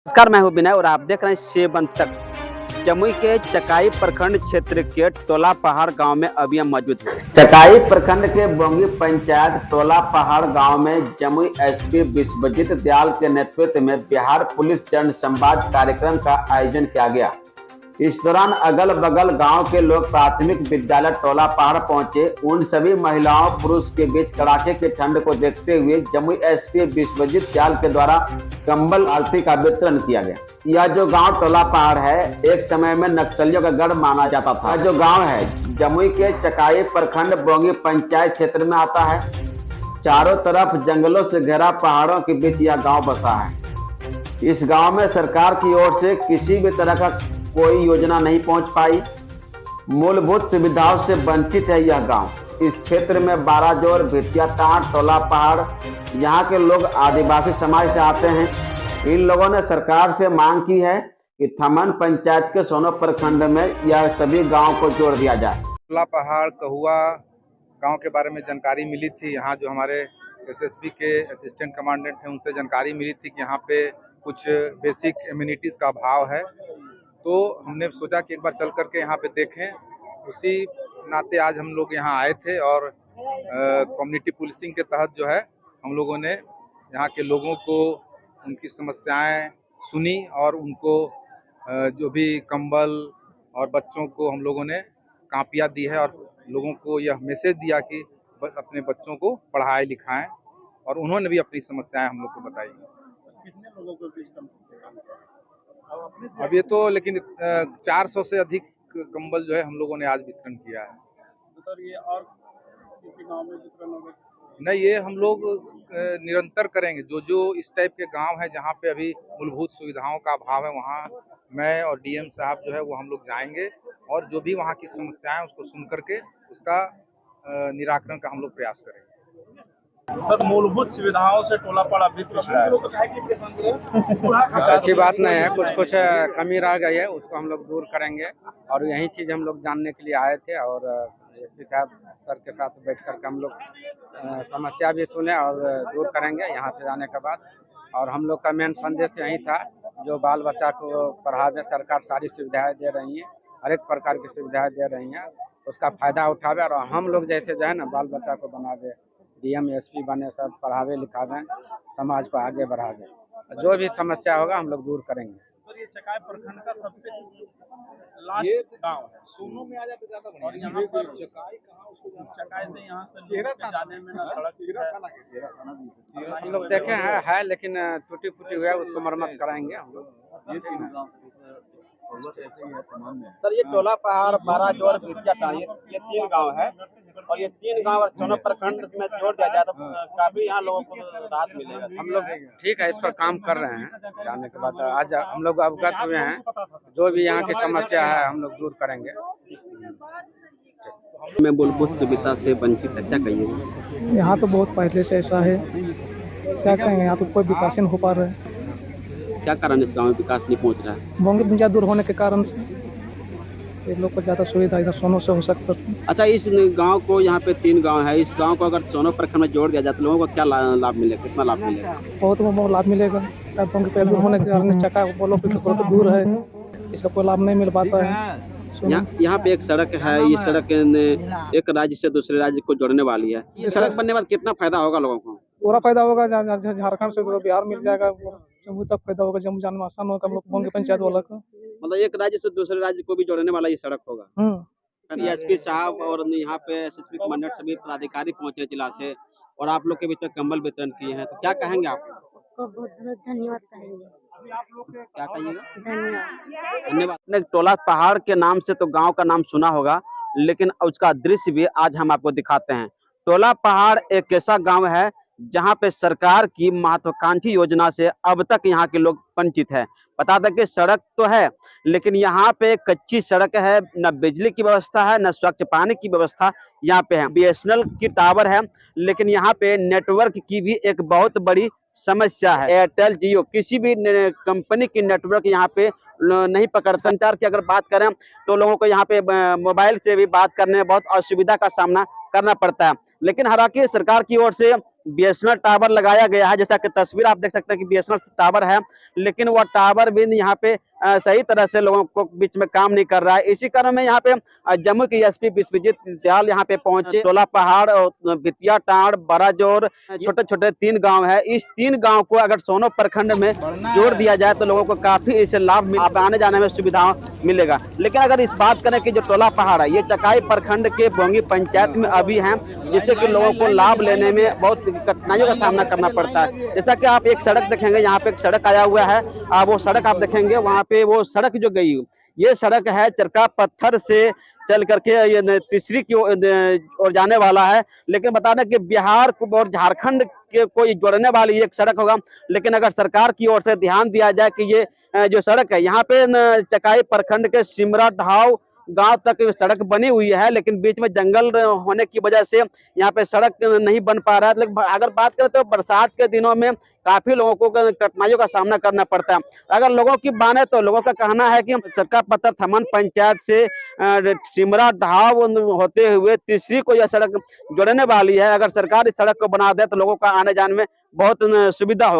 नमस्कार, मैं हूं विनय और आप देख रहे हैं सेवन तक। जमुई के चकाई प्रखंड क्षेत्र के टोला पहाड़ गांव में अभी हम मौजूद हैं। चकाई प्रखंड के बोंगी पंचायत टोला पहाड़ गांव में जमुई एसपी विश्वजीत दयाल के नेतृत्व में बिहार पुलिस जन संवाद कार्यक्रम का आयोजन किया गया। इस दौरान अगल बगल गांव के लोग प्राथमिक विद्यालय टोला पहाड़ पहुंचे। उन सभी महिलाओं पुरुष के बीच कड़ाके की ठंड को देखते हुए जमुई एसपी विश्वजीत दयाल के द्वारा कंबल आरती का वितरण किया गया। यह जो गांव टोला पहाड़ है, एक समय में नक्सलियों का गढ़ माना जाता था। यह जो गांव है जमुई के चकाई प्रखंड बोंगी पंचायत क्षेत्र में आता है। चारों तरफ जंगलों से घिरा पहाड़ों के बीच यह गाँव बसा है। इस गाँव में सरकार की ओर से किसी भी तरह का कोई योजना नहीं पहुंच पाई। मूलभूत सुविधाओं से वंचित है यह गांव। इस क्षेत्र में बाराजोर, भितिया टांड, टोला पहाड़, यहाँ के लोग आदिवासी समाज से आते हैं। इन लोगों ने सरकार से मांग की है कि थमन पंचायत के सोनो प्रखंड में यह सभी गांव को जोड़ दिया जाए। टोला पहाड़ कहुआ गांव के बारे में जानकारी मिली थी। यहाँ जो हमारे एसएसपी के असिस्टेंट कमांडेंट हैं, उनसे जानकारी मिली थी कि यहाँ पे कुछ बेसिक एम्यूनिटीज़ का अभाव है। तो हमने सोचा कि एक बार चल करके यहाँ पे देखें। उसी नाते आज हम लोग यहाँ आए थे और कम्युनिटी पुलिसिंग के तहत जो है हम लोगों ने यहाँ के लोगों को उनकी समस्याएं सुनी और उनको जो भी कंबल और बच्चों को हम लोगों ने कापियाँ दी है और लोगों को यह मैसेज दिया कि बस अपने बच्चों को पढ़ाएं लिखाएं, और उन्होंने भी अपनी समस्याएं हम लोग को बताई। कितने लोगों को अब ये तो लेकिन 400 से अधिक कंबल जो है हम लोगों ने आज वितरण किया है। तो सर ये और किसी गांव में वितरण होगा? नहीं, ये हम लोग निरंतर करेंगे। जो जो इस टाइप के गांव है जहाँ पे अभी मूलभूत सुविधाओं का अभाव है, वहाँ मैं और डीएम साहब जो है वो हम लोग जाएंगे और जो भी वहाँ की समस्याएं उसको सुन करके उसका निराकरण का हम लोग प्रयास करेंगे। सर मूलभूत सुविधाओं से टोला पहाड़ अभी पिछड़ा है। ऐसी बात नहीं है, कुछ कमी रह गई है, उसको हम लोग दूर करेंगे। और यही चीज़ हम लोग जानने के लिए आए थे और एसपी साहब सर के साथ बैठ कर हम लोग समस्या भी सुने और दूर करेंगे यहाँ से जाने के बाद। और हम लोग का मेन संदेश यही था, जो बाल बच्चा को पढ़ावे, सरकार सारी सुविधाएं दे रही हैं, हर एक प्रकार की सुविधाएं दे रही हैं, उसका फ़ायदा उठावे और हम लोग जैसे जो है ना बाल बच्चा को बनावे, डीएम एसपी बने, सब पढ़ावे लिखावे, समाज को आगे बढ़ावे। जो भी समस्या होगा हम लोग दूर करेंगे। सर ये चकाई प्रखंड का सबसे लास्ट गांव है। सोनो में आ जाते ज्यादा बढ़िया। और यहाँ पर चकाई कहाँ, उसको चकाई से यहाँ से जाने में ना सड़क है। हम लोग देखे हैं है, लेकिन टूटी फूटी हुआ है, उसको मरम्मत कराएंगे हम लोग। सर ये टोला पहाड़, बाराजोर, भितिया टांड, ये 3 गांव है और ये 3 गांव और सोनो प्रखंड में जोड़ दिया जाए तो काफी यहाँ लोगों को राहत मिलेगा। हम लोग ठीक है, इस पर काम कर रहे हैं। जाने के बाद आज हम लोग अवगत हुए हैं, जो भी यहाँ की समस्या है हम लोग दूर करेंगे। में मूलभूत सुविधा से वंचित है, क्या कहिए? यहाँ तो बहुत पहले से ऐसा है, क्या कहेंगे, यहाँ तो कोई विकास नहीं हो पा रहा है। क्या कारण इस गाँव में विकास नहीं पहुँच रहा है? बोंगी पंचायत दूर होने के कारण से ये लोग को ज़्यादा सुविधा इधर सोनो से हो सकता है। अच्छा, इस गांव को, यहाँ पे 3 गांव है, इस गांव को अगर सोनो प्रखंड में जोड़ दिया जाए तो लोगों को क्या लाभ मिलेगा, कितना लाभ मिलेगा? बहुत लाभ मिलेगा। बोंगी पे दूर होने के कारण चका बोलो कि थोड़ा तो दूर है, इसका कोई लाभ नहीं मिल पाता है। यहाँ पे एक सड़क है, ये सड़क एक राज्य से दूसरे राज्य को जोड़ने वाली है। ये सड़क बनने के बाद कितना फायदा होगा लोगों को? पूरा फायदा होगा। झारखंड से तो बिहार मिल जाएगा, जम्मू तक फायदा होगा, जम्मू जाने में आसान होगा हम लोग बोंगी पंचायत वाला का। मतलब एक राज्य से दूसरे राज्य को भी जोड़ने वाला ये सड़क होगा। एसपी साहब और यहाँ पे एसएसपी कमांडेंट सभी पदाधिकारी पहुंचे जिला से और आप लोग के बीच में कंबल वितरण किए हैं, तो क्या कहेंगे आप? उसको बहुत बहुत धन्यवाद कहेंगे। क्या कहिएगा? धन्यवाद। धन्यवाद। टोला पहाड़ के नाम से तो गांव का नाम सुना होगा, लेकिन उसका दृश्य भी आज हम आपको दिखाते हैं। टोला पहाड़ एक ऐसा गांव है जहां पे सरकार की महत्वाकांक्षी योजना से अब तक यहाँ के लोग वंचित है। बता दें कि सड़क तो है, लेकिन यहाँ पे कच्ची सड़क है, न बिजली की व्यवस्था है, न स्वच्छ पानी की व्यवस्था यहाँ पे है। बीएसएनएल की टावर है, लेकिन यहाँ पे नेटवर्क की भी एक बहुत बड़ी समस्या है। एयरटेल, जियो, किसी भी कंपनी की नेटवर्क यहाँ पे नहीं पकड़। संचार की अगर बात करें तो लोगों को यहाँ पे मोबाइल से भी बात करने में बहुत असुविधा का सामना करना पड़ता है। लेकिन हालांकि सरकार की ओर से बीएसएनएल टावर लगाया गया है, जैसा कि तस्वीर आप देख सकते हैं कि बीएसएनएल टावर है, लेकिन वह टावर भी यहाँ पे सही तरह से लोगों को बीच में काम नहीं कर रहा है। इसी कारण में यहाँ पे जम्मू के एसपी विश्वजीत दयाल यहाँ पे पहुंचे। टोला पहाड़ और बितिया टाड़, बराजोर, छोटे छोटे 3 गांव है। इस 3 गांव को अगर सोनो प्रखंड में जोड़ दिया जाए तो लोगों को काफी इससे लाभ आने जाने में सुविधा मिलेगा। लेकिन अगर इस बात करें कि जो टोला पहाड़ है ये चकाई प्रखंड के बोंगी पंचायत में अभी है, जिससे कि लोगों को लाभ लेने में बहुत कठिनाइयों का सामना करना पड़ता है। जैसा कि आप एक सड़क देखेंगे, यहाँ पे एक सड़क आया हुआ है, वो सड़क आप देखेंगे, वहाँ पे वो सड़क जो गई, ये सड़क है चरका पत्थर से चल करके ये तीसरी की ओर जाने वाला है। लेकिन बता दें कि बिहार और झारखंड के को जोड़ने वाली एक सड़क होगा। लेकिन अगर सरकार की ओर से ध्यान दिया जाए कि ये जो सड़क है यहाँ पे चकाई प्रखंड के सिमरा ढाव गांव तक सड़क बनी हुई है, लेकिन बीच में जंगल होने की वजह से यहाँ पे सड़क नहीं बन पा रहा है। लेकिन अगर बात करें तो बरसात के दिनों में काफी लोगों को कठिनाइयों का सामना करना पड़ता है। अगर लोगों की माने तो लोगों का कहना है कि चरका पत्थर थमन पंचायत से सिमरा ढाव होते हुए तीसरी को यह सड़क जोड़ने वाली है। अगर सरकार इस सड़क को बना दे तो लोगों का आने जाने में बहुत सुविधा हो।